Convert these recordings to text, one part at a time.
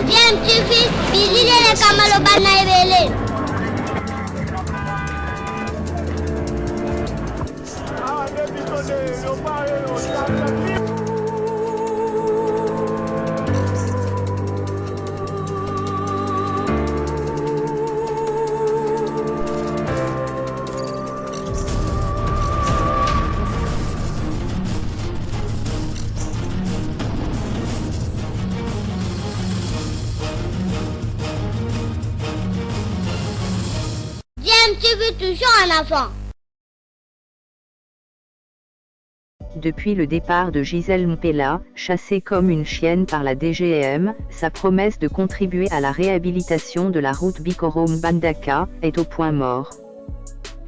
Bien, tu fais, visiter les Kamalobana et Bélé. Tu veux toujours un enfant. Depuis le départ de Gisèle Mpela, chassée comme une chienne par la DGM, sa promesse de contribuer à la réhabilitation de la route Bikoro-Mbandaka est au point mort.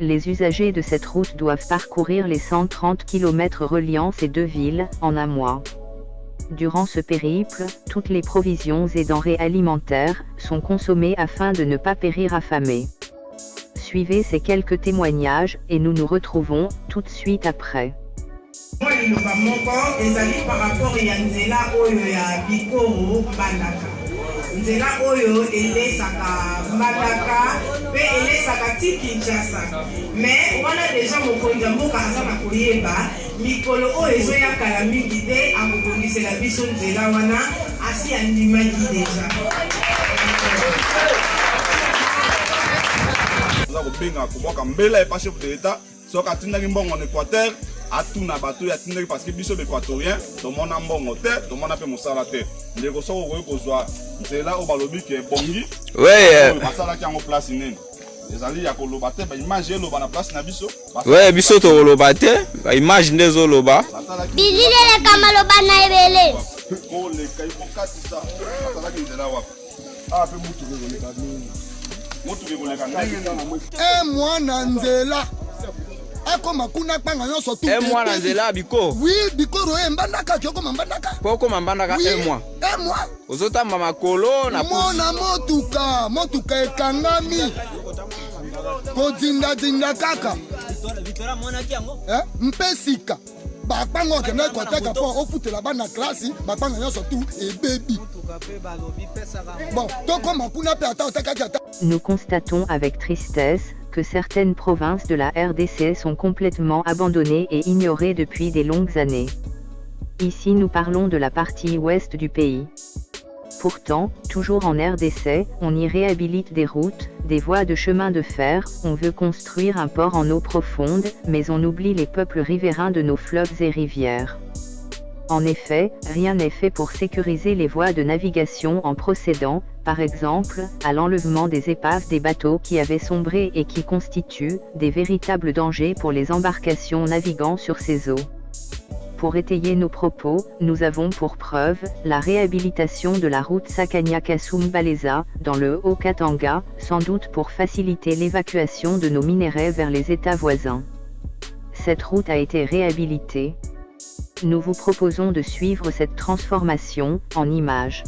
Les usagers de cette route doivent parcourir les 130 km reliant ces deux villes en un mois. Durant ce périple, toutes les provisions et denrées alimentaires sont consommées afin de ne pas périr affamés. Suivez ces quelques témoignages et nous nous retrouvons tout de suite après. Moi, il va mon ezali par rapport à nzela oyo ya Bikoro Mbandaka. Nzela oyo elesaka Mbandaka pe elesaka ti Kinshasa. Mais wana déjà mokonzi ya mboka aza na koyeba mikolo oyo ezoya kala mingi te akobongisela biso nzela wana asi andimaki déjà. Benga kuboka mbela et pas chef de l'État so ka tindaki mbongo en Équateur atuna bato ya tindaki parce que biso équatorien to mona mbongo te to mona pe mosala te ndeko so ko kozwa nzela o balobi ke bongi ouais basala ki en place nene ezali ya koloba te ba image loba na place na biso ouais biso to koloba te ba image ndezo loba bilile le kamaloba na ebele ko le kai ko katisa basala ki nzela wa ah pe mutu ko le kadini mwana nzela akoma kuna kpanga nyonso tu mwana nzela biko oui bikoro mbandaka kyokoma mbandaka pokoma mbandaka moi ozotamba makolo na mona motuka ekangami kodinda kaka mpesika bakpango okende koteka mpo ofutela bana klasi bakpanga nyonso tu ebebi. Bon, nous constatons avec tristesse que certaines provinces de la RDC sont complètement abandonnées et ignorées depuis des longues années. Ici nous parlons de la partie ouest du pays. Pourtant, toujours en RDC, on y réhabilite des routes, des voies de chemin de fer, on veut construire un port en eau profonde, mais on oublie les peuples riverains de nos fleuves et rivières. En effet, rien n'est fait pour sécuriser les voies de navigation en procédant, par exemple, à l'enlèvement des épaves des bateaux qui avaient sombré et qui constituent des véritables dangers pour les embarcations naviguant sur ces eaux. Pour étayer nos propos, nous avons pour preuve la réhabilitation de la route Sakanya-Kasumbalesa, dans le Haut-Katanga, sans doute pour faciliter l'évacuation de nos minerais vers les États voisins. Cette route a été réhabilitée. Nous vous proposons de suivre cette transformation en images.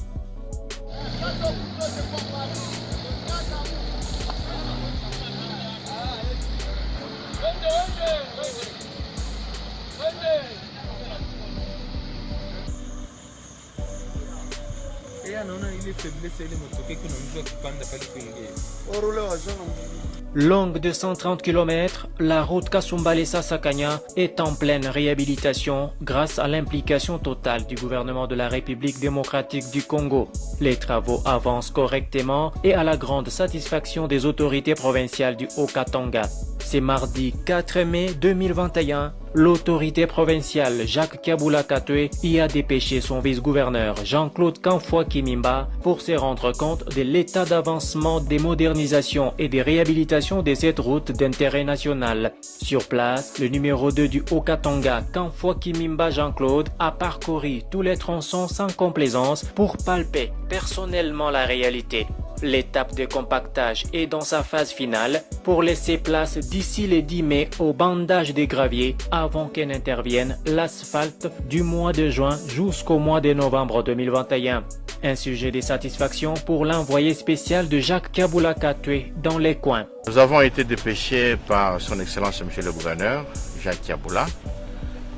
Longue de 130 km, la route Kasumbalesa-Sakanya est en pleine réhabilitation grâce à l'implication totale du gouvernement de la République démocratique du Congo. Les travaux avancent correctement et à la grande satisfaction des autorités provinciales du Haut-Katanga. C'est mardi 4 mai 2021. L'autorité provinciale Jacques Kabula Katwe y a dépêché son vice-gouverneur Jean-Claude Kanfoua Kimimba pour se rendre compte de l'état d'avancement des modernisations et des réhabilitations de cette route d'intérêt national. Sur place, le numéro 2 du Haut-Katanga, Kanfoua Kimimba Jean-Claude, a parcouru tous les tronçons sans complaisance pour palper personnellement la réalité. L'étape de compactage est dans sa phase finale pour laisser place d'ici le 10 mai au bandage des graviers avant qu'elle n'intervienne l'asphalte du mois de juin jusqu'au mois de novembre 2021. Un sujet de satisfaction pour l'envoyé spécial de Jacques Kabula Katwe dans les coins. Nous avons été dépêchés par son Excellence Monsieur le Gouverneur, Jacques Kabula,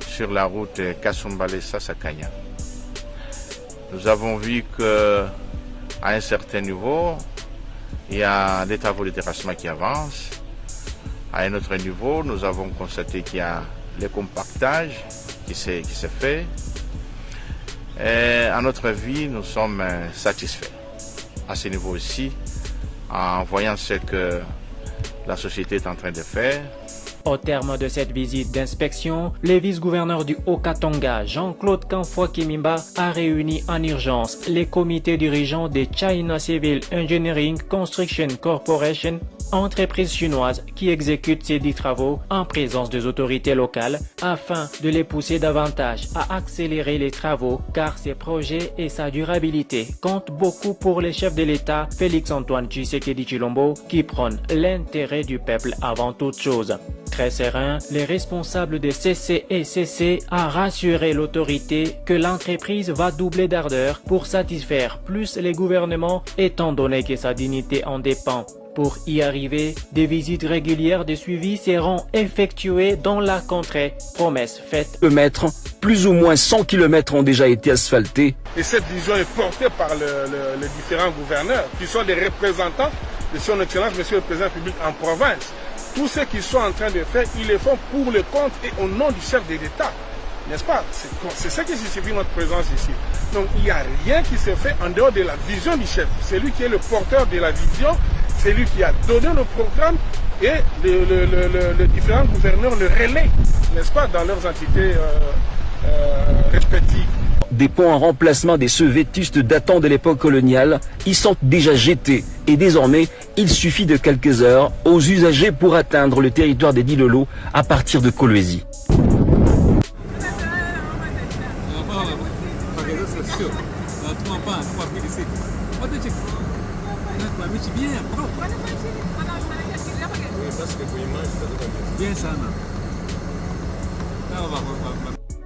sur la route Kasumbalesa-Sakanya. Nous avons vu qu'à un certain niveau, il y a des travaux de terrassement qui avancent. À un autre niveau, nous avons constaté qu'il y a le compactage qui s'est fait. Et à notre avis, nous sommes satisfaits à ce niveau aussi, en voyant ce que la société est en train de faire. Au terme de cette visite d'inspection, le vice-gouverneur du Haut-Katanga, Jean-Claude Kamfwa-Kimimba, a réuni en urgence les comités dirigeants de China Civil Engineering Construction Corporation, entreprise chinoise qui exécute ces 10 travaux en présence des autorités locales afin de les pousser davantage à accélérer les travaux car ces projets et sa durabilité comptent beaucoup pour les chefs de l'État Félix-Antoine Tshisekedi Tshilombo qui prône l'intérêt du peuple avant toute chose. Très serein, les responsables de CCECC a rassuré l'autorité que l'entreprise va doubler d'ardeur pour satisfaire plus les gouvernements étant donné que sa dignité en dépend. Pour y arriver, des visites régulières de suivi seront effectuées dans la contrée. Promesse faite. Plus ou moins 100 km ont déjà été asphaltés. Et cette vision est portée par les différents gouverneurs qui sont des représentants de son Excellence, Monsieur le Président public en province. Tout ce qu'ils sont en train de faire, ils le font pour le compte et au nom du chef de l'État. N'est-ce pas? C'est ça qui justifie notre présence ici. Donc il n'y a rien qui se fait en dehors de la vision du chef. C'est lui qui est le porteur de la vision, c'est lui qui a donné le programme et les différents gouverneurs le relaient, n'est-ce pas, dans leurs entités respectives. Des ponts en remplacement des ceux vétustes datant de l'époque coloniale y sont déjà jetés et désormais il suffit de quelques heures aux usagers pour atteindre le territoire des Dilolo à partir de Kolwezi.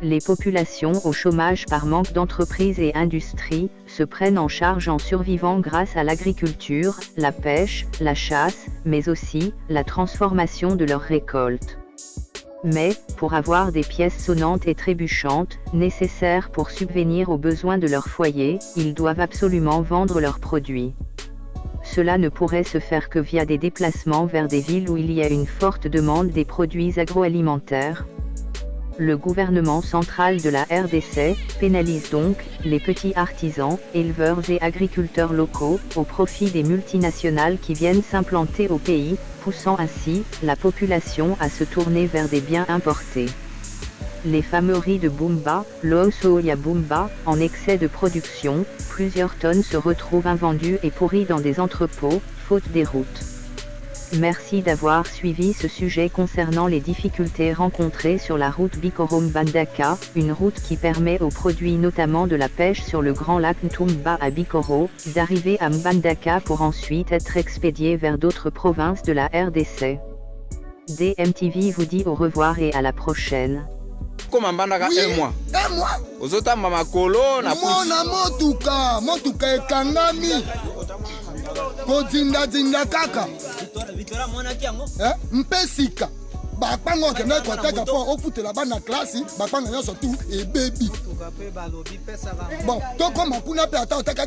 Les populations au chômage par manque d'entreprises et industries se prennent en charge en survivant grâce à l'agriculture, la pêche, la chasse, mais aussi la transformation de leurs récoltes. Mais, pour avoir des pièces sonnantes et trébuchantes, nécessaires pour subvenir aux besoins de leur foyer, ils doivent absolument vendre leurs produits. Cela ne pourrait se faire que via des déplacements vers des villes où il y a une forte demande des produits agroalimentaires. Le gouvernement central de la RDC pénalise donc les petits artisans, éleveurs et agriculteurs locaux au profit des multinationales qui viennent s'implanter au pays, poussant ainsi la population à se tourner vers des biens importés. Les fameux riz de Bumba, l'eau soya Bumba, en excès de production, plusieurs tonnes se retrouvent invendues et pourries dans des entrepôts, faute des routes. Merci d'avoir suivi ce sujet concernant les difficultés rencontrées sur la route Bikoro-Mbandaka, une route qui permet aux produits notamment de la pêche sur le grand lac Ntumba à Bikoro, d'arriver à Mbandaka pour ensuite être expédiés vers d'autres provinces de la RDC. DMTV vous dit au revoir et à la prochaine. Oui, un mois. Motuka ekangami. Kodinda kaka. Mpesika. Bakpango kena koteka po ofutela bana klasi, bakpanga nyoso tu e baby. Bon, toko mapuna pe ata otaka